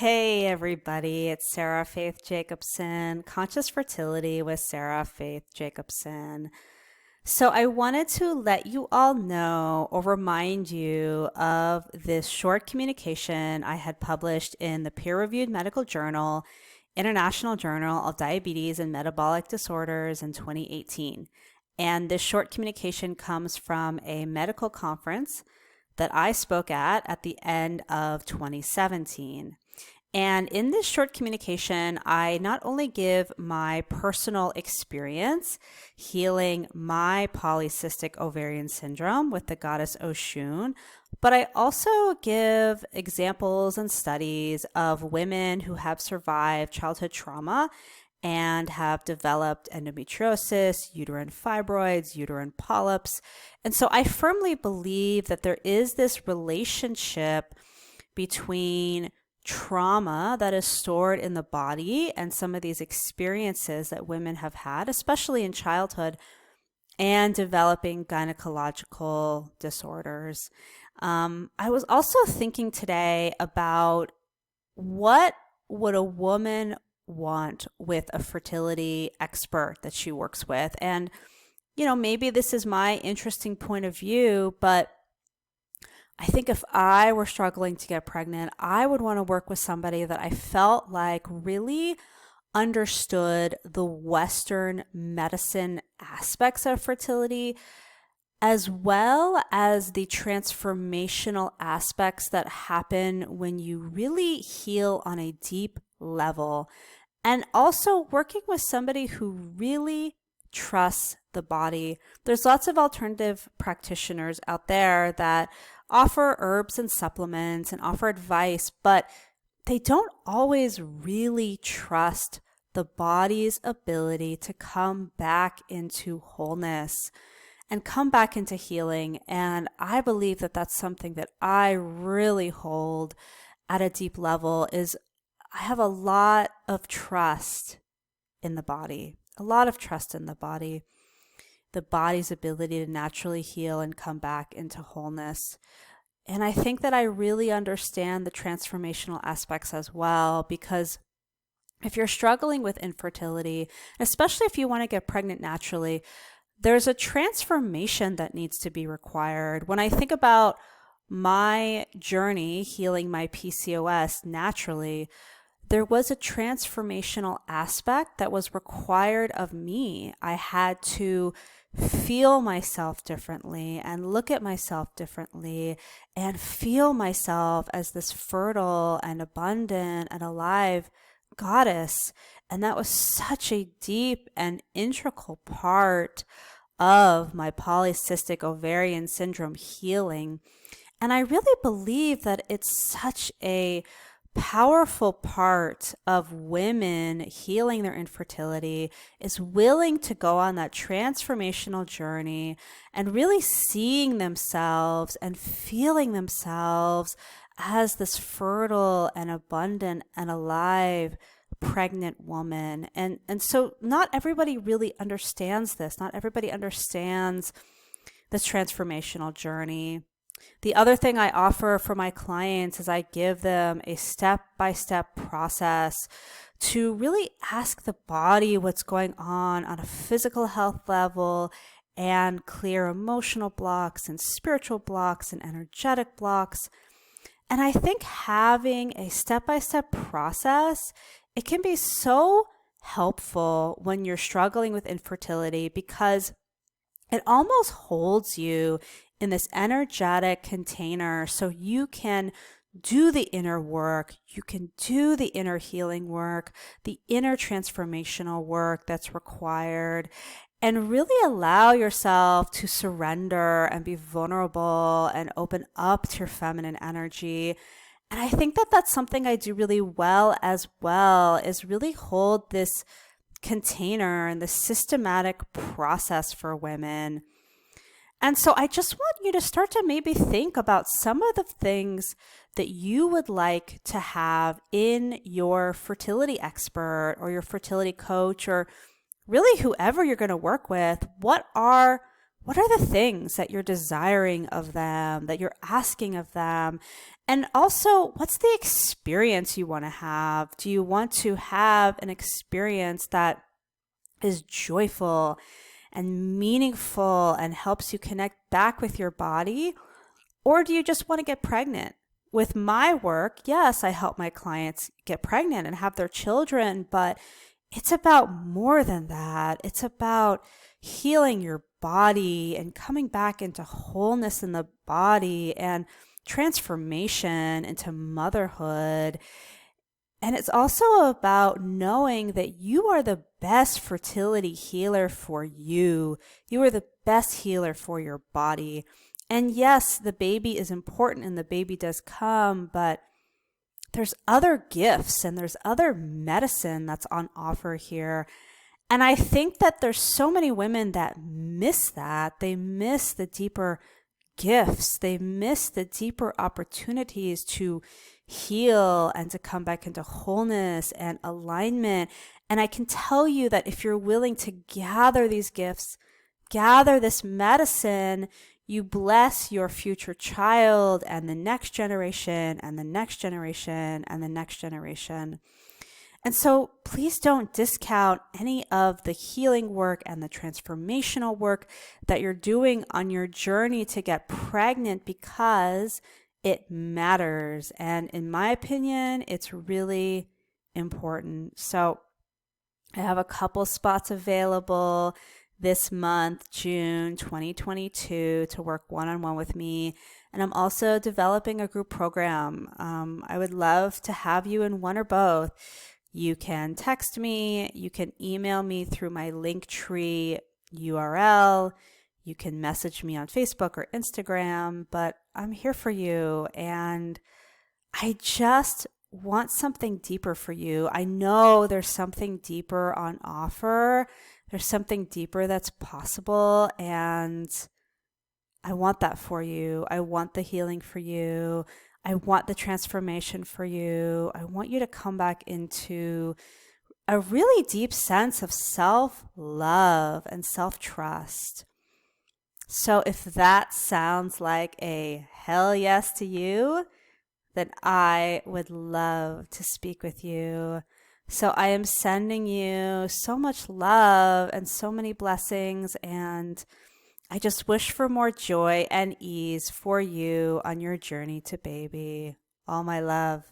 Hey everybody, it's Sara Faith Jacobsen, Conscious Fertility with Sara Faith Jacobsen. So I wanted to let you all know or remind you of this short communication I had published in the peer-reviewed medical journal, International Journal of Diabetes and Metabolic Disorders in 2018. And this short communication comes from a medical conference that I spoke at the end of 2017. And in this short communication, I not only give my personal experience healing my polycystic ovarian syndrome with the Goddess Oshun, but I also give examples and studies of women who have survived childhood trauma and have developed endometriosis, uterine fibroids, uterine polyps. And so I firmly believe that there is this relationship between trauma that is stored in the body and some of these experiences that women have had, especially in childhood, and developing gynecological disorders. I was also thinking today about what would a woman want with a fertility expert that she works with. And, maybe this is my interesting point of view, but I think if I were struggling to get pregnant, I would want to work with somebody that I felt like really understood the Western medicine aspects of fertility, as well as the transformational aspects that happen when you really heal on a deep level. And also working with somebody who really trusts the body. There's lots of alternative practitioners out there that offer herbs and supplements and offer advice, but they don't always really trust the body's ability to come back into wholeness and come back into healing. And I believe that that's something that I really hold at a deep level is I have a lot of trust in the body, the body's ability to naturally heal and come back into wholeness. And I think that I really understand the transformational aspects as well, because if you're struggling with infertility, especially if you want to get pregnant naturally, there's a transformation that needs to be required. When I think about my journey healing my PCOS naturally, there was a transformational aspect that was required of me. I had to feel myself differently and look at myself differently and feel myself as this fertile and abundant and alive goddess. And that was such a deep and integral part of my polycystic ovarian syndrome healing. And I really believe that it's such a powerful part of women healing their infertility is willing to go on that transformational journey and really seeing themselves and feeling themselves as this fertile and abundant and alive pregnant woman. And so not everybody really understands this. Not everybody understands this transformational journey. The other thing I offer for my clients is I give them a step-by-step process to really ask the body what's going on a physical health level and clear emotional blocks and spiritual blocks and energetic blocks. And I think having a step-by-step process, it can be so helpful when you're struggling with infertility because it almost holds you in this energetic container so you can do the inner work, you can do the inner healing work, the inner transformational work that's required, and really allow yourself to surrender and be vulnerable and open up to your feminine energy. And I think that that's something I do really well as well, is really hold this container and this systematic process for women. And so I just want you to start to maybe think about some of the things that you would like to have in your fertility expert or your fertility coach or really whoever you're going to work with. What are the things that you're desiring of them, that you're asking of them? And also, what's the experience you want to have? Do you want to have an experience that is joyful and meaningful and helps you connect back with your body? Or do you just want to get pregnant? With my work, yes, I help my clients get pregnant and have their children, but it's about more than that. It's about healing your body and coming back into wholeness in the body and transformation into motherhood. And it's also about knowing that you are the best fertility healer for you. You are the best healer for your body. And yes, the baby is important and the baby does come, but there's other gifts and there's other medicine that's on offer here. And I think that there's so many women that miss that. They miss the deeper gifts. They miss the deeper opportunities to heal and to come back into wholeness and alignment. And I can tell you that if you're willing to gather these gifts, gather this medicine, you bless your future child and the next generation and the next generation and the next generation. And so please don't discount any of the healing work and the transformational work that you're doing on your journey to get pregnant, because it matters. And in my opinion, it's really important. So I have a couple spots available this month, June 2022, to work one-on-one with me. And I'm also developing a group program. I would love to have you in one or both. You can text me, you can email me through my Linktree URL, you can message me on Facebook or Instagram, but I'm here for you. And I just want something deeper for you. I know there's something deeper on offer. There's something deeper that's possible, and I want that for you. I want the healing for you. I want the transformation for you. I want you to come back into a really deep sense of self-love and self-trust. So if that sounds like a hell yes to you, then I would love to speak with you. So I am sending you so much love and so many blessings, and I just wish for more joy and ease for you on your journey to baby. All my love.